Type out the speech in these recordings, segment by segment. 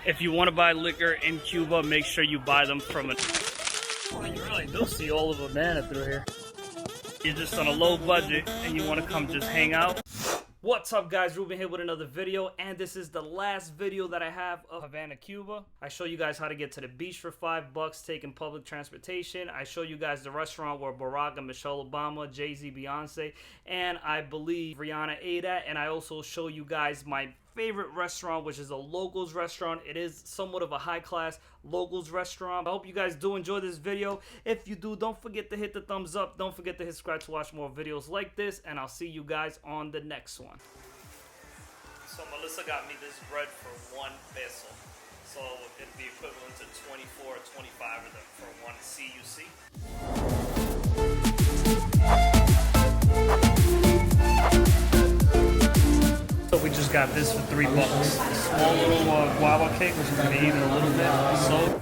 If you want to buy liquor in Cuba, make sure you buy them from a... You really do see all of Havana through here. You're just on a low budget and you want to come just hang out. What's up guys, Ruben here with another video, and this is the last video that I have of Havana, Cuba. I show you guys how to get to the beach for $5 taking public transportation. I show you guys the restaurant where Barack and Michelle Obama, Jay-Z, Beyonce, and I believe Rihanna ate at. And I also show you guys my favorite restaurant, which is a locals restaurant. It is somewhat of a high-class locals restaurant. I hope you guys do enjoy this video. If you do, don't forget to hit the thumbs up. Don't forget to hit subscribe to watch more videos like this, and I'll see you guys on the next one. So Melissa got me this bread for $1 peso. So it'd be equivalent to 24 or 25 of them for one CUC. So we just got this for $3. Small little guava cake, which is gonna be even a little bit. So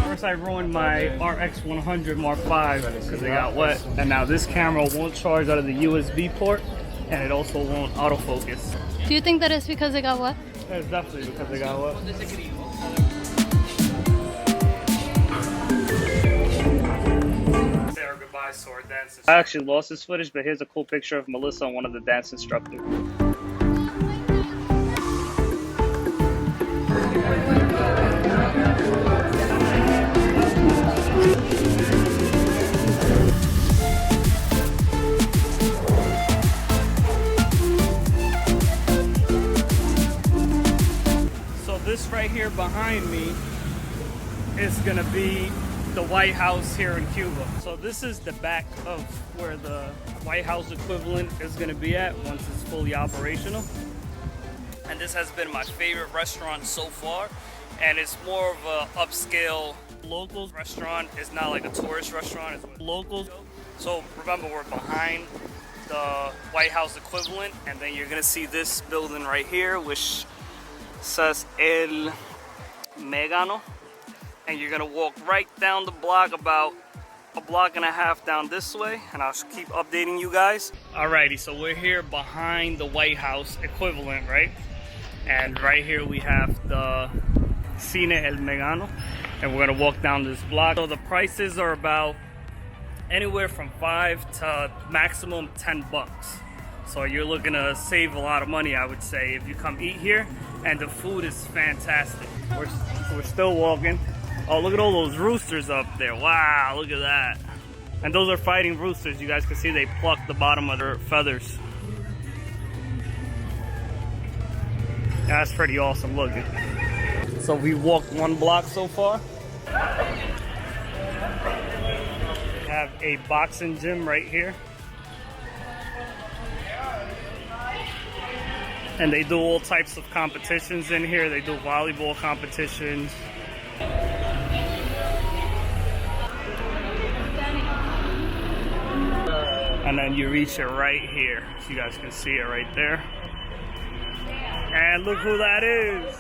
first I ruined my RX 100 Mark V because they got wet, and now this camera won't charge out of the USB port, and it also won't autofocus. Do you think that it's because it got wet? Yeah, it's definitely because they got wet. Goodbye, sword dance. I actually lost this footage, but here's a cool picture of Melissa and one of the dance instructors. So this right here behind me is gonna be the White House here in Cuba. So this is the back of where the White House equivalent is going to be at once it's fully operational. And this has been my favorite restaurant so far, and it's more of a upscale locals restaurant. It's not like a tourist restaurant, it's with locals. So remember, we're behind the White House equivalent, and then you're going to see this building right here which says El Megano. And you're gonna walk right down the block, about a block and a half down this way, and I'll keep updating you guys. Alrighty, so we're here behind the White House equivalent, right? And right here we have the Cine El Megano, and we're gonna walk down this block. So the prices are about anywhere from $5 to maximum $10. So you're looking to save a lot of money, I would say, if you come eat here, and the food is fantastic. We're still walking. Oh, look at all those roosters up there. Wow, look at that. And those are fighting roosters. You guys can see they plucked the bottom of their feathers. Yeah, that's pretty awesome looking. So we walked 1 block so far. We have a boxing gym right here. And they do all types of competitions in here. They do volleyball competitions. And then you reach it right here. So you guys can see it right there. And look who that is.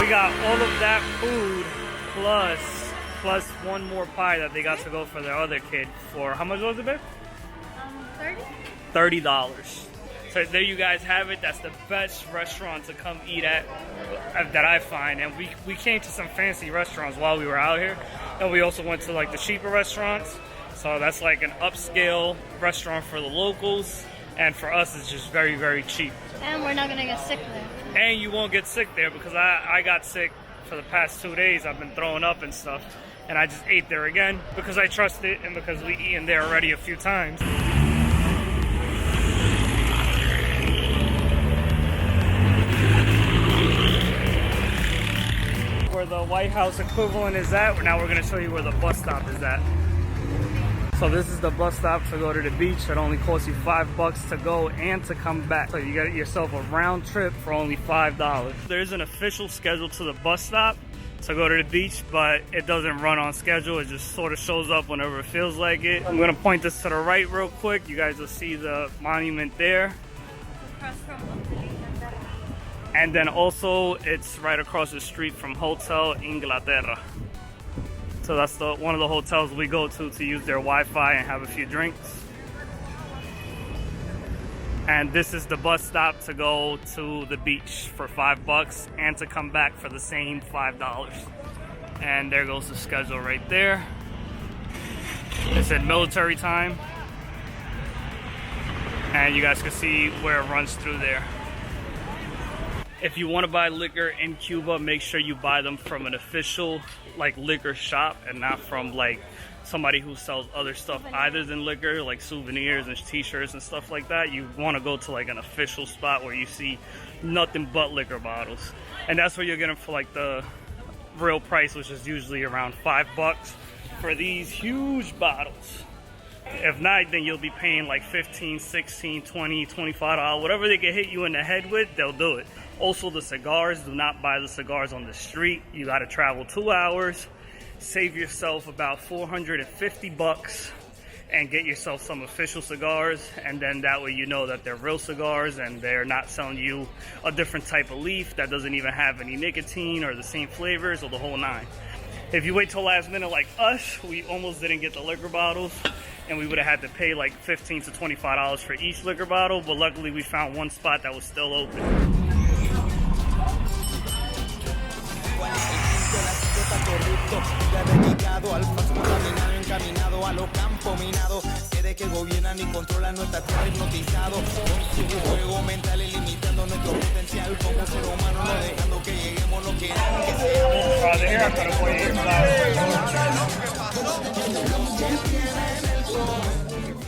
We got all of that food plus one more pie that they got to go for their other kid for, how much was it, babe? $30. So there you guys have it. That's the best restaurant to come eat at that I find. And we came to some fancy restaurants while we were out here. And we also went to like the cheaper restaurants. So that's like an upscale restaurant for the locals. And for us, it's just very, very cheap. And we're not gonna get sick there. And you won't get sick there, because I got sick for the past 2 days. I've been throwing up and stuff. And I just ate there again because I trust it and because we eaten there already a few times. Where the White House equivalent is at, now we're going to show you where the bus stop is at. So this is the bus stop to go to the beach. It only costs you $5 to go and to come back. So you get yourself a round trip for only $5. There's an official schedule to the bus stop to go to the beach, but it doesn't run on schedule. It just sort of shows up whenever it feels like it. I'm gonna point this to the right real quick. You guys will see the monument there. And then also it's right across the street from Hotel Inglaterra. So that's one of the hotels we go to use their Wi-Fi and have a few drinks. And this is the bus stop to go to the beach for $5 and to come back for the same $5. And there goes the schedule right there. It said military time. And you guys can see where it runs through there. If you want to buy liquor in Cuba, make sure you buy them from an official like liquor shop and not from like somebody who sells other stuff other than liquor, like souvenirs and t-shirts and stuff like that. You want to go to like an official spot where you see nothing but liquor bottles, and that's where you're getting for like the real price, which is usually around $5 for these huge bottles. If not, then you'll be paying like $15, $16, $20, $25, whatever they can hit you in the head with, they'll do it. Also, the cigars, do not buy the cigars on the street. You got to travel 2 hours, save yourself about $450 and get yourself some official cigars, and then that way you know that they're real cigars and they're not selling you a different type of leaf that doesn't even have any nicotine or the same flavors or the whole nine. If you wait till last minute like us, we almost didn't get the liquor bottles, and we would have had to pay like $15 to $25 for each liquor bottle, but luckily we found one spot that was still open.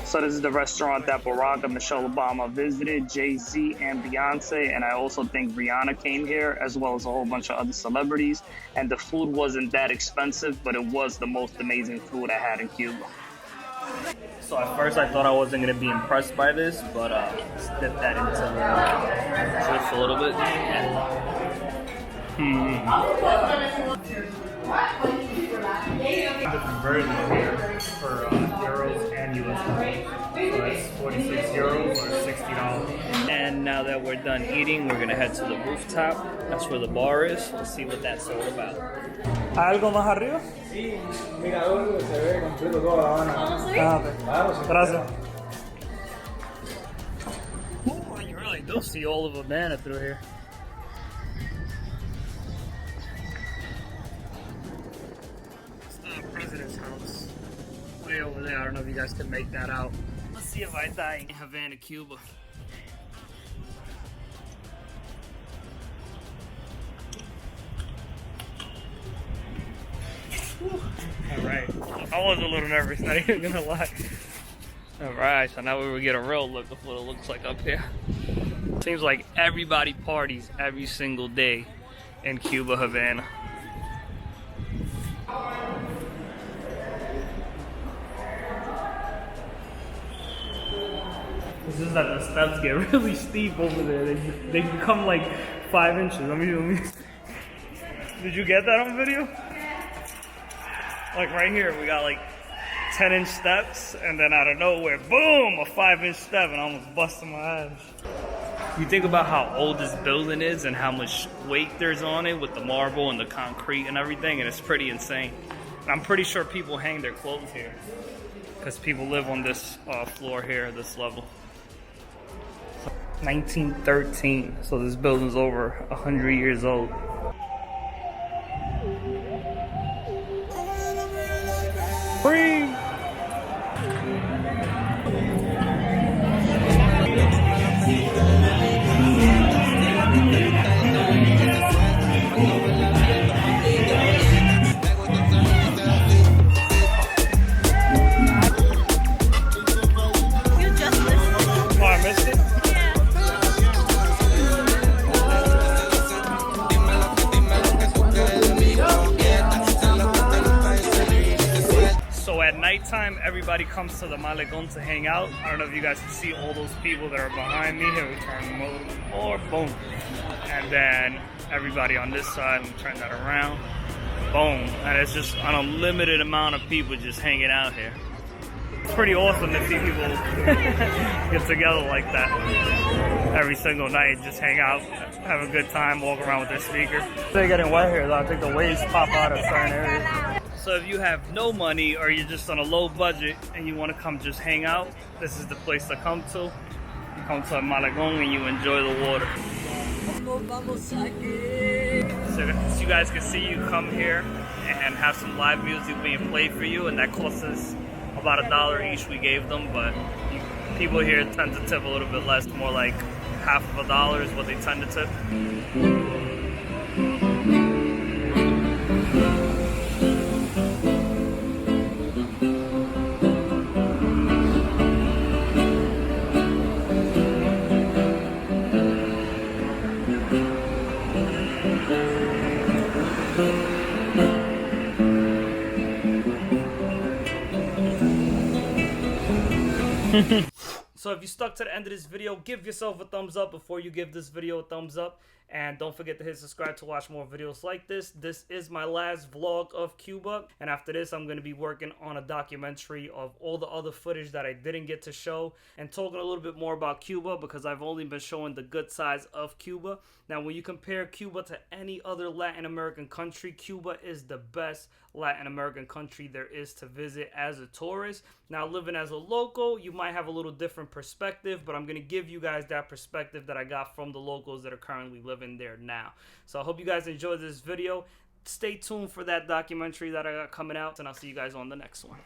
So this is the restaurant that Barack and Michelle Obama visited, Jay-Z and Beyonce, and I also think Rihanna came here, as well as a whole bunch of other celebrities. And the food wasn't that expensive, but it was the most amazing food I had in Cuba. So at first I thought I wasn't going to be impressed by this, but let's dip that into the juice a little bit. Different version here for euros and US dollars. So that's 46 euros or $60. And now that we're done eating, we're gonna head to the rooftop. That's where the bar is. We'll see what that's all about. ¿Algo más arriba? Sí, mirador se ve completo toda La Habana. Ah, okay. Gracias. Oh, you really do see all of Havana through here. President's house way over there. I don't know if you guys can make that out. Let's see if I die in Havana, Cuba. All right, I was a little nervous, not even gonna lie. All right, so now we will get a real look of what it looks like up here. Seems like everybody parties every single day in Cuba, Havana. It's just that the steps get really steep over there. They become like 5 inches. Let me. Did you get that on video? Like right here, we got like 10-inch steps, and then out of nowhere, boom, a 5-inch step, and I almost busted my ass. You think about how old this building is and how much weight there's on it with the marble and the concrete and everything, and it's pretty insane. And I'm pretty sure people hang their clothes here because people live on this floor here, this level. 1913, so this building's over 100 years old. Free! Nighttime, everybody comes to the Malecón to hang out. I don't know if you guys can see all those people that are behind me. Here, we turn them a little bit more, boom. And then everybody on this side, we turn that around, boom. And it's just an unlimited amount of people just hanging out here. It's pretty awesome to see people get together like that every single night, just hang out, have a good time, walk around with their speaker. They're getting wet here though. I think the waves pop out of certain areas. So if you have no money or you're just on a low budget and you want to come just hang out, this is the place to come to. You come to Malagon and you enjoy the water. So you guys can see, you come here and have some live music being played for you, and that costs us about $1 each we gave them, but people here tend to tip a little bit less, more like half of $1 is what they tend to tip. So if you stuck to the end of this video, give yourself a thumbs up before you give this video a thumbs up. And don't forget to hit subscribe to watch more videos like this. This is my last vlog of Cuba. And after this, I'm going to be working on a documentary of all the other footage that I didn't get to show, and talking a little bit more about Cuba, because I've only been showing the good sides of Cuba. Now, when you compare Cuba to any other Latin American country, Cuba is the best Latin American country there is to visit as a tourist. Now, living as a local, you might have a little different perspective, but I'm going to give you guys that perspective that I got from the locals that are currently living there now. So I hope you guys enjoyed this video. Stay tuned for that documentary that I got coming out, and I'll see you guys on the next one.